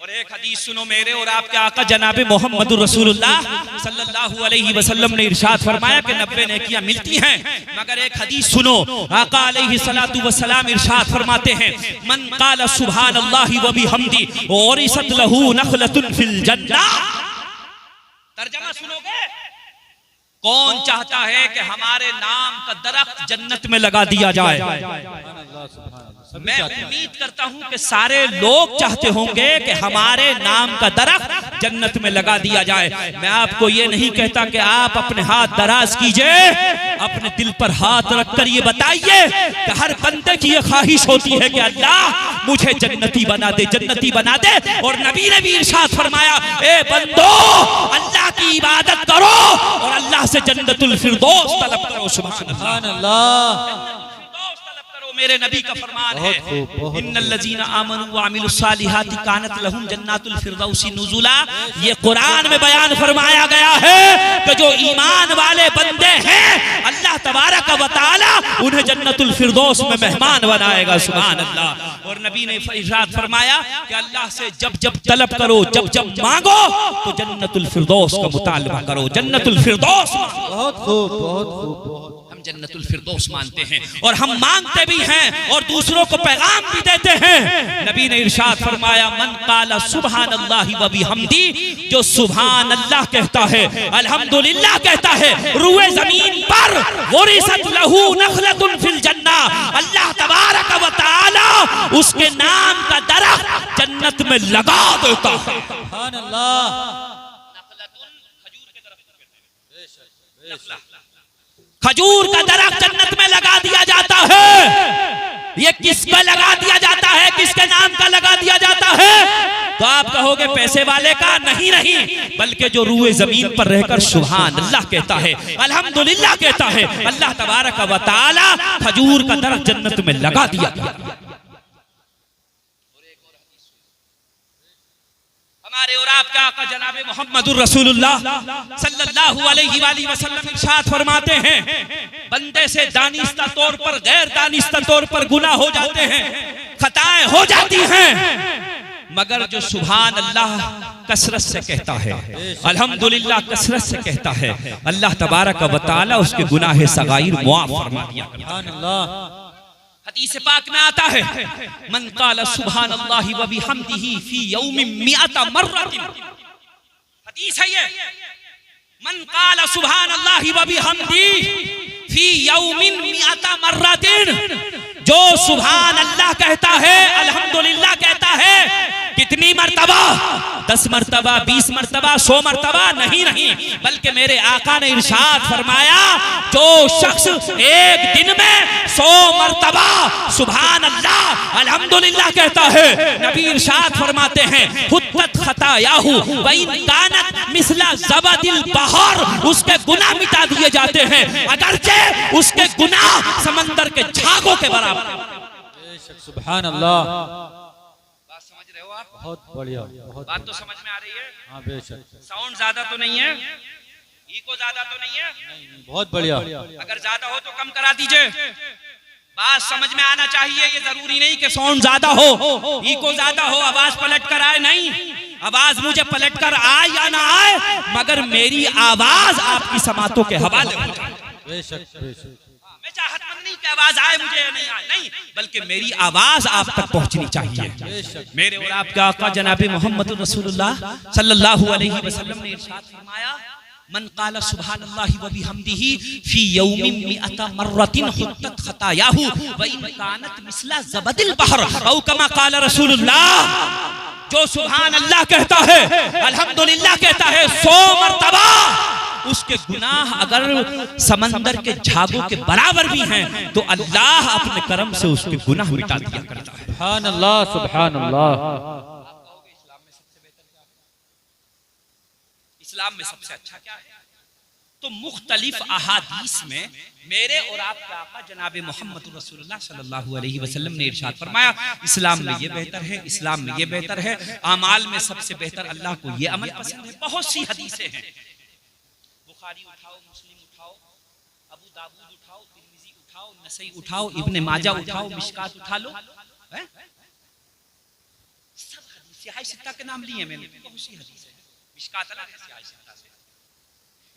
और एक हदीस सुनो, मेरे और आपके आका जनाबे मोहम्मद रसूलुल्लाह सल्लल्लाहु अलैहि वसल्लम ने इरशाद फरमाया कि 90 नेकियां मिलती हैं, मगर एक हदीस सुनो, आका अलैहि सलातु वस्सलाम इरशाद फरमाते हैं, मन क़ाला सुब्हानल्लाहि व बिहम्दी औरिसत लहू नखलतुन फिल जन्नह। तर्जमा सुनोगे, कौन चाहता है कि हमारे नाम का दरख्त जन्नत में लगा दिया जाए? मैं उम्मीद करता हूं कि सारे लोग चाहते होंगे कि हमारे नाम का दरख्त जन्नत में लगा दिया जाए। मैं आपको ये नहीं कहता कि आप अपने हाथ दराज कीजिए, अपने दिल पर हाथ रखकर ये बताइए कि हर बंदे की ये ख्वाहिश होती है कि अल्लाह मुझे जन्नती बना दे, जन्नती बना दे। और नबी ने भी इरशाद फरमाया, ए बंदो अल्लाह की इबादत करो और अल्लाह से जन्नतुल फिरदौस तलब करो। सुभान अल्लाह, मेरे नबी का फरमान है, इन्नल्लज़ीना आमनू व अमिलुस सालिहाति कानत लहुम जन्नातुल फिरदौसी नुज़ुला। ये कुरान में बयान फरमाया गया है कि जो ईमान वाले बंदे हैं, अल्लाह तबारक व तआला उन्हें जन्नतुल फिरदौस में मेहमान बनाएगा। सुभान अल्लाह। और नबी ने इरशाद फरमाया कि अल्लाह से जब जब तलब करो, जब जब मांगो, तो जन्नतुल फिरदौस का मुतालबा करो, जन्नतुल फिरदौस। बहुत खूब बहुत खूब। जन्नतुल फिरदौस मानते हैं और हम मांगते भी हैं और दूसरों को पैगाम भी देते हैं। नबी ने इरशाद फरमाया, मन क़ाला सुब्हानल्लाहि व बिहम्दी, जो सुभान अल्लाह कहता है, अल्हम्दुलिल्लाह कहता है, रूए जमीन पर वरिसत लहू नखलतुन फिल जन्नह, अल्लाह तबारक व तआला उसके नाम का दरख्त जन्नत में लगा देता है। सुभान अल्लाह। खजूर का दरख्त जन्नत में लगा दिया जाता है। ये किसका लगा दिया जाता है, किसके नाम का लगा दिया जाता है? तो आप कहोगे पैसे वाले का? नहीं नहीं, बल्कि जो रूए जमीन पर रहकर सुभान अल्लाह कहता है, अल्हम्दुलिल्लाह कहता है, अल्लाह तबारक व तआला खजूर का दरख्त जन्नत में लगा दिया। हमारे और आपके आका जनाबे मोहम्मदुर रसूलुल्लाह सल्लल्लाहु अलैहि वसल्लम इरशाद फरमाते हैं, बंदे से दानिस्ता तौर पर गैर दानिस्ता तौर पर गुनाह हो जाते हैं, खताएं हो जाती हैं, मगर जो सुभान अल्लाह कसरत से कहता है, अल्हम्दुलिल्लाह कसरत से कहता है, अल्लाह तबारक व तआला उसके गुनाह सगाइर मुआफ फरमा दिया करता है। हदीस पाक में आता है, मन क़ाल सुभान अल्लाहि व बिहम्दिही फी यौमिन मिअता मर्रतिन, हदीस है ये, मन क़ाल सुभान अल्लाहि व बिहम्दिही फी यौमिन मिअता मर्रतिन, जो सुभान अल्लाह कहता है, अल्हम्दुलिल्लाह कहता है, कितनी मर्तबा? 10 मर्तबा, 20 मर्तबा, 100 मर्तबा नहीं, बल्कि मेरे आका ने इरशाद फरमाया, जो शख्स एक दिन में 100 मर्तबा सुभान अल्लाह अल्हम्दुलिल्लाह कहता है, नबी इरशाद फरमाते हैं, हुत्तत खतायाहु व इन कानत मिसला ज़बदिल बहर, उसके गुनाह मिटा दिए जाते हैं, अगरचे उसके गुनाह समंदर के झागों के बराबर। सुभान अल्लाह, बात समझ रहे हो आप? बहुत बढ़िया, बहुत बात तो समझ में आ रही है? हाँ बेशक। साउंड ज्यादा तो नहीं है? इको ज्यादा तो नहीं है? बहुत बढ़िया। अगर ज्यादा हो तो कम करा दीजिए। बात समझ में आना चाहिए, ये जरूरी नहीं कि साउंड ज्यादा हो, इको ज्यादा हो, आवाज पलट कर आए, नहीं, आवाज मुझे पलट कर आए या ना आए, मगर मेरी आवाज आपकी समातों के हवाले हो जाए। बेशक बेशक। मैं चाहतमंद नहीं कि आवाज आए मुझे या नहीं आए, नहीं, बल्कि मेरी आवाज आप तक पहुंचनी चाहिए। मेरे और आपका आका जनाब मोहम्मद रसूलुल्लाह सल्लल्लाहु अलैहि वसल्लम ने इरशाद फरमाया, मन क़ाल सुब्हानल्लाहि व बिहम्दिही फी यौमिन मिअता मर्रतिन हुत्तत खतायाहु व इन कानत मिसला ज़बदिल बहर औ कमा क़ाल रसूलुल्लाह, जो सुभान अल्लाह कहता है, अल्हम्दुलिल्लाह कहता है 100 मर्तबा, उसके गुनाह अगर समंदर के झागों के बराबर भी हैं तो अल्लाह अपने करम से उसके गुनाह मिटा दिया करता है। सुभान अल्लाह, सुभान अल्लाह। इस्लाम में सबसे अच्छा क्या है? तो मुख्तलिफ अहादीस में मेरे और आपके आका जनाब मोहम्मद रसूलुल्लाह सल्लल्लाहु अलैहि वसल्लम ने इरशाद फरमाया, इस्लाम में ये बेहतर है, इस्लाम में ये बेहतर है, अमाल में सबसे बेहतर अल्लाह को ये अमल पसंद है। बहुत सी हदीसें हैं, बुखारी उठाओ, मुस्लिम उठाओ, अबू दाऊद उठाओ, तिर्मिज़ी उठाओ, नसई उठाओ, इब्ने माजा उठाओ, मिशकात उठा लो, हैं? सब हदीस सिहाह सित्ता के नाम लिए मैंने, बहुत सी हदीस है, मिशकात अलग है सिहाह सित्ता से।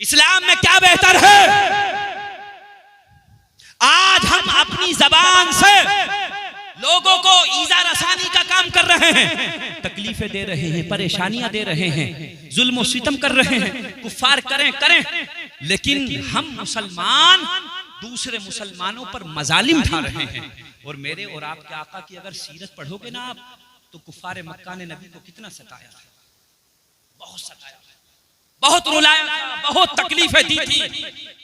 इस्लाम में क्या बेहतर है? आज हम अपनी जबान से लोगों को ईजा रसानी का काम कर रहे हैं, तकलीफें दे रहे हैं, परेशानियां दे रहे हैं, जुल्म और सितम कर रहे हैं, कुफ्फार करें, लेकिन हम मुसलमान दूसरे मुसलमानों पर मजालिम ढा रहे हैं। और मेरे और आपके आका की अगर सीरत पढ़ोगे ना आप, तो कुफ्फार मक्का ने नबी को कितना सताया था, बहुत सताया, बहुत रुलाया, बहुत तकलीफें दी थी,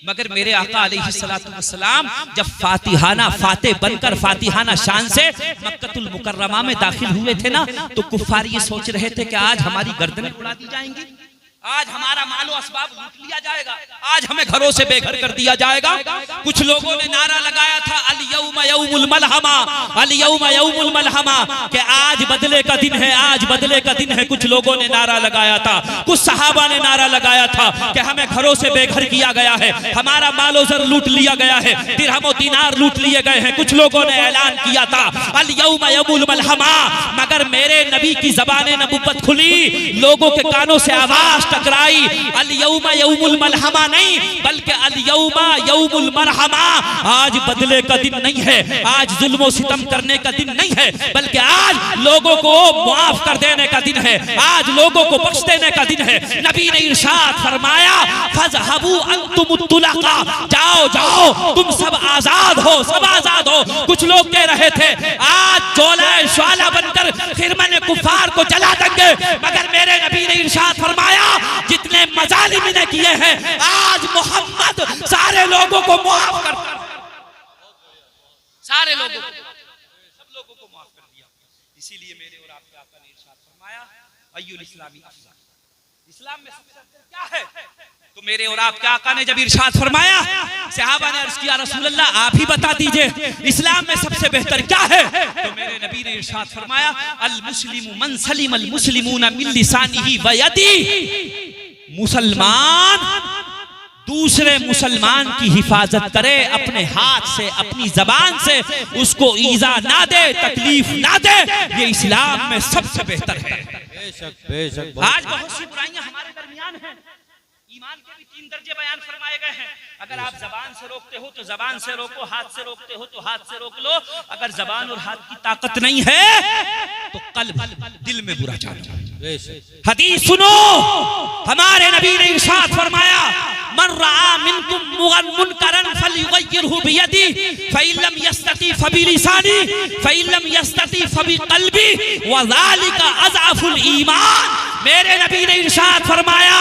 मगर मेरे आका अलैहिस्सलातु वस्सलाम जब फातिहाना फाते बनकर फातिहाना शान से मक्कतुल मुकर्रमा में दाखिल हुए थे ना, तो कुफ्फार ये सोच रहे थे कि आज हमारी गर्दनें उड़ा दी जाएंगी, आज हमारा मालो असबाब लूट लिया जाएगा, आज हमें घरों से बेघर कर दिया जाएगा। कुछ लोगों ने नारा लगाया था, अल यौम यौमुल मलहमा, अल यौम यौमुल मलहमा, कि आज बदले का दिन है, आज बदले का दिन है। कुछ लोगों ने नारा लगाया था, कुछ सहाबा ने नारा लगाया था कि हमें घरों से बेघर किया गया है, हमारा मालो ज़र लूट लिया गया है, दिरहम और दिनार लूट लिए गए हैं। कुछ लोगों ने ऐलान किया था अल यौम यौमुल मलहमा, मगर मेरे नबी की ज़बान नबुव्वत खुली, लोगों के कानों से आवाज टकराई, अल यौमा यौमुल मलहमा नहीं, बल्कि अल यौमा यौमुल मरहमा, आज बदले का दिन नहीं है, आज जुल्म और सितम करने का दिन नहीं है, बल्कि आज लोगों को माफ कर देने का दिन है, आज लोगों को बख्श देने का दिन है। नबी ने इरशाद फरमाया, फज़हबू अंतुमुत तुलका, जाओ जाओ तुम सब आजाद हो, सब आजाद हो। कुछ लोग कह रहे थे आज जोला श्वाला बनकर खिरमन कुफार को जला देंगे, मगर मेरे नबी ने इरशाद फरमाया, जितने मजालिम ने किए हैं आज मोहम्मद सारे लोगों को माफ कर, सारे लोगों को, सब लोगों को माफ कर दिया। इसीलिए मेरे और आपके आका ने इरशाद फरमाया, अय्युल इस्लामी अफज़ल, इस्लाम में सबसे अफज़ल क्या है? तो मेरे और आपके आका ने जब इरशाद फरमाया, सहाबा ने अर्ज़ किया, रसूल अल्लाह आप ही बता दीजिए इस्लाम में सबसे बेहतर क्या है? तो मेरे नबी ने इरशाद फरमाया, अल मुस्लिमु मन सलिम अल मुस्लिमूना मिन लिसानिही व यदी, मुसलमान दूसरे मुसलमान की हिफाजत करे, अपने हाथ से, अपनी जबान से उसको ईजा ना दे, तकलीफ ना दे, ये इस्लाम में सबसे बेहतर है। बेशक आज बहुत सी बुराइयां हमारे दरमियान हैं। ईमान के भी 3 दर्जे बयान फरमाए गए हैं। अगर आप जबान से रोकते हो तो जबान से रोको, हाथ से रोकते हो तो हाथ से रोक लो। अगर जबान और हाथ की ताकत नहीं है तो कल्ब, दिल में बुरा जानो। हदीस सुनो, हमारे नबी ने इरशाद फरमाया, मन रआ मिनकुम मुनकरन फलयुगय्यिरहु बियदी फइन लम यस्तती फबिलिसानी फइन लम यस्तती फबिक़ल्बी व ज़ालिका अज़अफुल ईमान। मेरे नबी ने इरशाद फरमाया,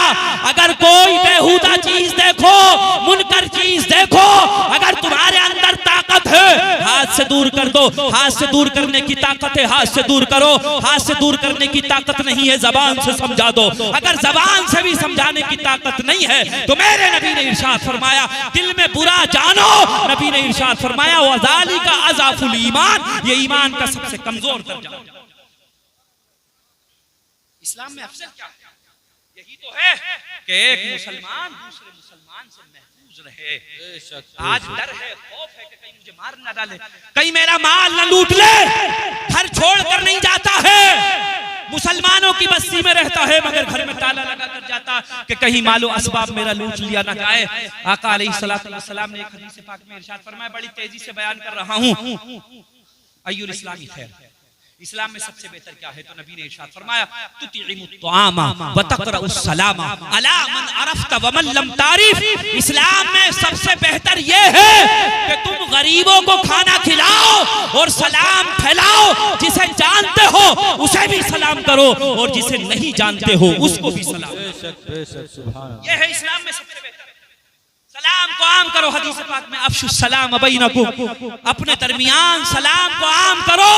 अगर कोई बेहुदा चीज देखो, मुनकर चीज देखो, अगर तुम्हारे अंदर ताकत है हाथ से दूर कर दो। हाथ से दूर करने की ताकत है, हाथ से दूर करो। हाथ से दूर करने की ताकत नहीं है, जबान से समझा दो। अगर जबान से भी समझाने की ताकत नहीं है तो मेरे नबी ने इरशाद फरमाया, दिल में बुरा जानो। नबी ने इरशाद फरमाया, वज़ालिका अज़अफुल ईमान, ये ईमान का सबसे कमजोर दर्जा। इस्लाम में अफजल क्या है? यही तो है कि एक मुसलमान दूसरे मुसलमान से महफूज रहे। आज डर है, खौफ है कि कहीं मुझे मार ना डाले, कहीं मेरा माल ना लूट ले। घर छोड़कर नहीं जाता है, मुसलमानों की बस्ती में रहता है, मगर घर में ताला लगा कर जाता कि कहीं मालो असबाब मेरा लूट लिया ना जाए। आका अलैहिस्सलातु वस्सलाम ने एक हदीस पाक में इरशाद फरमाया, बड़ी तेजी से बयान कर रहा हूं, अय्युल इस्लामी खैर, इस्लाम में सबसे बेहतर क्या है? तो नबी ने इरशाद फरमाया, तुतिइमुत तुआमा व तक़रउस सलामा अला मन अरफ्त व मन लम तारिफ। इस्लाम में सबसे बेहतर ये है कि तुम गरीबों को खाना खिलाओ और सलाम फैलाओ। जिसे जानते हो उसे भी सलाम करो और जिसे नहीं जानते हो उसको भी सलाम। ये है इस्लाम में सबसे बेहतर। सलाम को आम करो, हदीस पाक में अफ्शुस सलाम बैनकुम, अपने दरमियान सलाम को आम करो,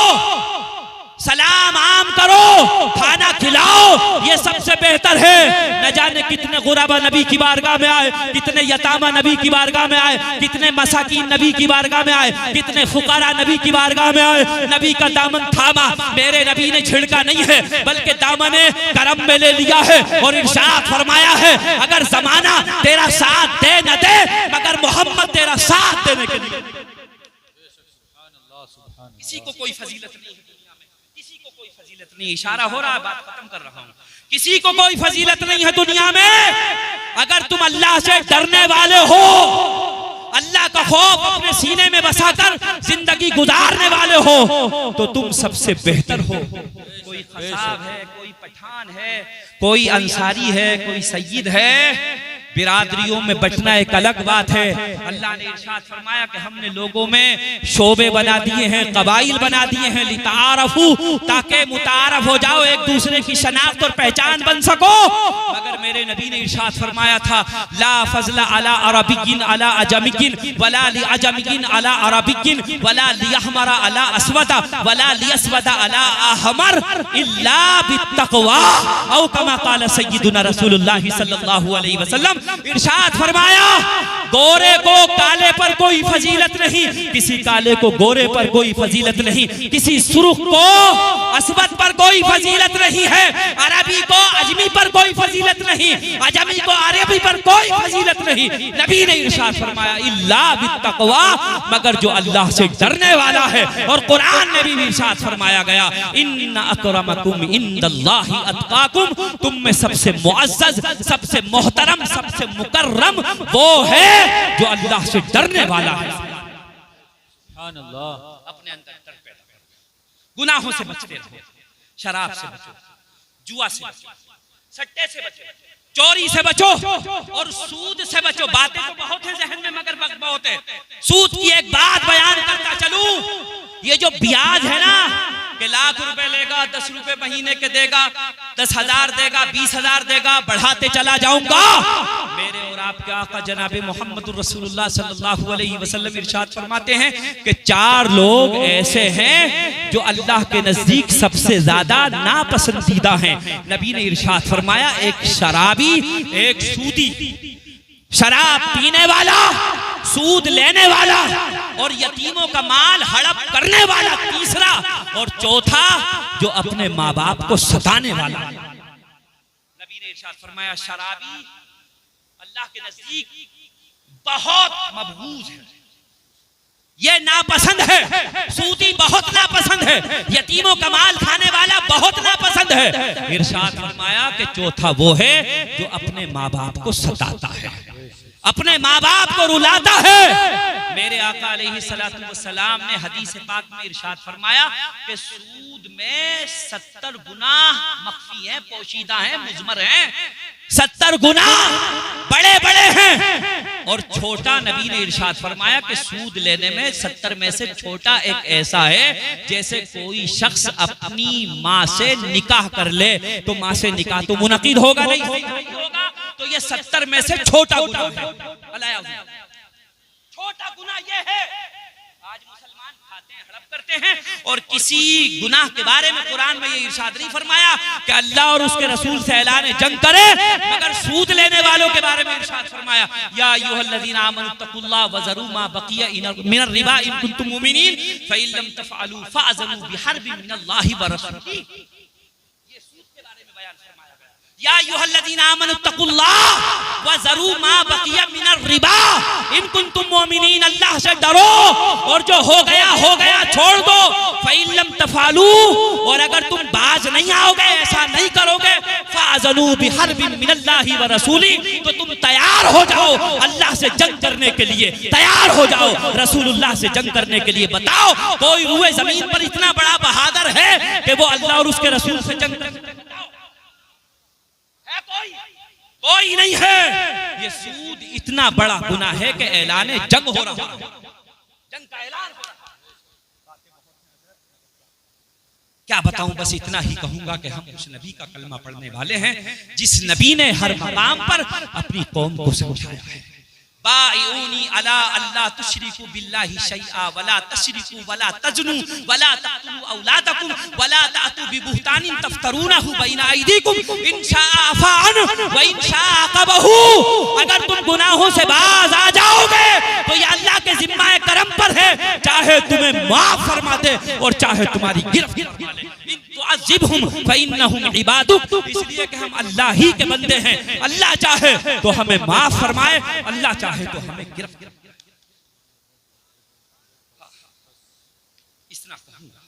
सलाम आम करो, खाना खिलाओ, ये सबसे बेहतर है। न जाने कितने गुराबा नबी की बारगाह में आए, कितने यतामा नबी की बारगाह में आए, कितने मसाकीन नबी की बारगाह में आए, कितने फुकारा नबी की बारगाह में आए। नबी का दामन थामा, मेरे नबी ने छिड़का नहीं है बल्कि दामने करम में ले लिया है और इरशाद फरमाया है, अगर जमाना तेरा साथ दे न दे मगर मोहम्मद तेरा साथ देने के लिए। किसी को कोई फजीलत नहीं है, नहीं, इशारा हो रहा है, बात खत्म कर रहा हूं। किसी को कोई फजीलत नहीं है दुनिया में। अगर तुम अल्लाह से डरने वाले हो, अल्लाह का खौफ अपने सीने में बसाकर जिंदगी गुजारने वाले हो, तो तुम सबसे बेहतर हो। कोई खसाब है, कोई पठान है, कोई अंसारी है, कोई सय्यद है, बिरादरियों में बटना एक अलग बात है। अल्लाह ने इरशाद फरमाया कि हमने लोगों में शोबे बना दिए हैं, कबाइल बना दिए हैं, लितारफू, ताकि मुतारफ हो जाओ, एक दूसरे की शनाख्त और पहचान बन सको। मगर मेरे नबी ने इरशाद फरमाया था, ला फज़ला अला अरबिय्यिन अला अजमिय्यिन वला लि अजमिय्यिन अला अरबिय्यिन वला लियहमरा अला अस्वदा वला लियस्वदा अला अहमर इल्ला बित्तक़वा औ कमा क़ाल सय्यिदुना रसूलुल्लाह सल्लल्लाहु अलैहि वसल्लम। इरशाद फरमाया, गोरे को काले पर कोई फजीलत नहीं, किसी काले को गोरे पर कोई फजीलत नहीं, किसी सुर्ख को अस्वद पर कोई फजीलत नहीं है, अरबी को अजमी पर कोई फजीलत नहीं, अजमी को अरबी पर कोई फजीलत नहीं। नबी ने इरशाद फरमाया, इल्ला बित्तक़वा, मगर जो अल्लाह से डरने वाला है। और कुरान में भी इरशाद फरमाया गया, इन्ना अकरमकुम इंदल्लाहि अत्काकुम, तुम में सबसे मुअज़्ज़ज़, सबसे मोहतरम, सबसे मुकर्रम वो है जो अल्लाह से डरने वाला है। अपने अंदर डर पैदा करो, गुनाहों से बचते रहो, शराब से बचो, जुआ से बचो, सट्टे से बचो, चोरी से बचो और सूद से बचो। बातें तो बहुत है जहन में मगर वक्त बहुत है। सूद की एक बात बयान करता चलूं, ये जो ब्याज है ना कि लाख रुपए लेगा, 10 रुपए महीने के देगा, 10,000 देगा, 20,000 देगा, बढ़ाते चला जाऊंगा। मेरे और आपके आका जनाबे मोहम्मद रसूलुल्लाह सल्लल्लाहु अलैहि वसल्लम इरशाद फरमाते हैं कि 4 लोग ऐसे हैं जो अल्लाह के नजदीक सबसे ज्यादा नापसंदीदा हैं। नबी ने इरशाद फरमाया, एक शराबी, एक सूदी, शराब पीने वाला, सूद लेने वाला और यतीमों का माल हड़प करने वाला तीसरा, और चौथा जो अपने माँ बाप को सताने वाला। नबी ने इरशाद फरमाया, शराबी अल्लाह के नजदीक बहुत मबगूज है, ये नापसंद है। सूदी बहुत नापसंद है, यतीमों का माल खाने वाला बहुत नापसंद है। इरशाद फरमाया कि चौथा वो है जो अपने माँ बाप को सताता है, अपने माँ बाप को रुलाता है। मेरे आका अलैहिस्सलातु वस्सलाम ने हदीस पाक में इरशाद फरमाया कि सूद में 70 गुनाह मख्फी हैं, पोशीदा हैं, मुजमर हैं। 70 गुनाह बड़े बड़े हैं। और छोटा नबी ने इरशाद फरमाया कि सूद लेने में 70 में से छोटा एक ऐसा है जैसे कोई शख्स अपनी माँ से निकाह कर ले, तो माँ से निकाह तो मुनक़िद होगा नहीं होगा, तो ये 70 में से छोटा गुनाह है। छोटा गुनाह ये है। आज मुसलमान खाते हैं, हड़प करते हैं, और किसी गुनाह के बारे में कुरान में ये इरशाद नहीं फरमाया कि अल्लाह और उसके रसूल से ऐलान जंग करे, मगर सूद लेने वालों के बारे में इरशाद फरमाया या अय्युहल्लज़ीना आमनुत्तकुल्लाह वज़रू मा बक़िया मिनर रिबा इन कुंतुम मुमिनीन फ़इन लम तफ़अलू फ़अज़नू बिहर्बिन मिनल्लाहि व रसूलिही। ये सूद के बारे में बयान फरमाया गया, या अय्युहल्लज़ीना आमनुत्तकुल्लाह वज़रू मा बक़िया मिनर रिबा इन कुंतुम मुमिनीन। अल्लाह से डरो और जो हो गया छोड़ दो। फ़इन लम तफ़अलू, और अगर तुम बाज नहीं आओगे, ऐसा नहीं करोगे, फ़अज़नू बिहर्बिन मिनल्लाहि व रसूलिही, तो तुम तैयार हो जाओ अल्लाह से जंग करने के लिए, तैयार हो जाओ रसूलुल्लाह से जंग करने के लिए। बताओ कोई रूए जमीन पर इतना बड़ा बहादुर है कि वो अल्लाह और उसके रसूल से जंग कर सकता है? कोई नहीं है। ये सूद इतना बड़ा गुनाह है कि ऐलान जंग हो रहा है, जंग का ऐलान हो रहा है। क्या बताऊं, बस इतना ही कहूंगा कि हम उस नबी का कलमा पढ़ने वाले हैं जिस नबी ने हर मकाम पर अपनी कौम को समझाया है, बाइऊनी अला अल्ला तुशरिकू बिल्लाहि शैआ वला तशरिकू वला तजनू वला तक़तुलू औलादकुम वला तातू बिबुहतानिन तफ्तरूनहु बैना अयदीकुम इन शाअ अफ़ा अन्हु व इन शाअ अक़बहु। अगर तुम गुनाहों से बाज आ जाओगे तो ये अल्लाह के जिम्मा करम पर है, चाहे तुम्हें माफ फरमा दे और चाहे तुम्हारी गिरफ्त कर ले। इन तुअज़्ज़िबहुम फ़इन्नहुम इबादुक, इसलिए कि हम अल्लाह ही के बंदे हैं। अल्लाह चाहे तो हमें माफ फरमाए, अल्लाह चाहे तो हमें गिरफ्त। इतना कहूंगा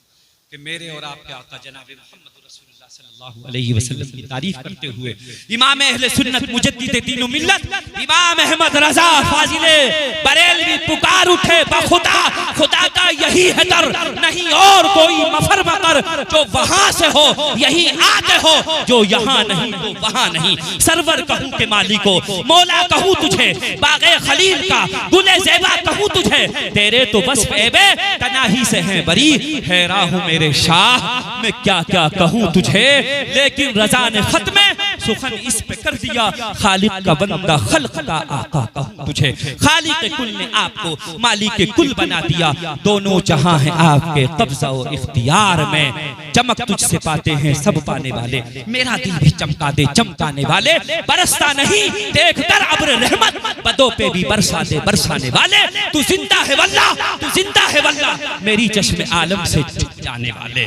कि मेरे और आपके आका जनाब मोहम्मद रसूलुल्लाह सल्लल्लाहु अलैहि वसल्लम की तारीफ करते हुए इमाम अहले सुन्नत मुजद्दिद दीन मिल्लत इमाम अहमद रजा फाजिले बरेलवी पुकार उठे, बखुदा खुदा का यही है दर, नहीं और कोई मफर मकर, जो वहां से हो यही आके हो, जो यहाँ नहीं तो वहां नहीं। सरवर कहूँ के मालिको, मौला कहूँ तुझे, बागे खलील का गुले ज़ेबा कहूँ तुझे, तेरे तो बस ऐबे तनाही से है बरी, हैरा हूँ मेरे शाह मैं क्या क्या कहूँ तुझे। लेकिन रजा ने खत में सुखन इस पे कर दिया, खालिक का बंदा खल्क का आका कहूँ तुझे। खालिक कुल ने आपको मालिक कुल बना दिया, दोनों जहां हैं आपके कब्जा और इख्तियार में। चमक तुझसे पाते हैं सब पाने वाले, मेरा दिल भी चमका दे चमकाने वाले। बरसता नहीं देख कर अब्र रहमत, बदों पे भी बरसा दे बरसाने वाले। तू जिंदा है वल्लाह, तू जिंदा है वल्लाह, मेरी चश्मे आलम से जाने वाले।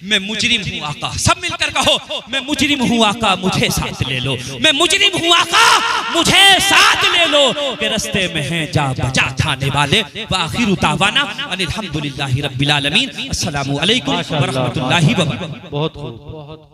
मैं मुजरिम हूँ आका, सब मिलकर कहो मैं मुजरिम हूँ आका मुझे साथ ले लो, मैं मुजरिम हूँ आका मुझे साथ ले लो, के रस्ते में हैं जा बजा थाने वाले। वाखिरु दावाना अनिल हम्दुलिल्लाहि रब्बिल आलमीन। अस्सलामु अलैकुम व रहमतुल्लाहि व बरकातुहू। बहुत खूब, बहुत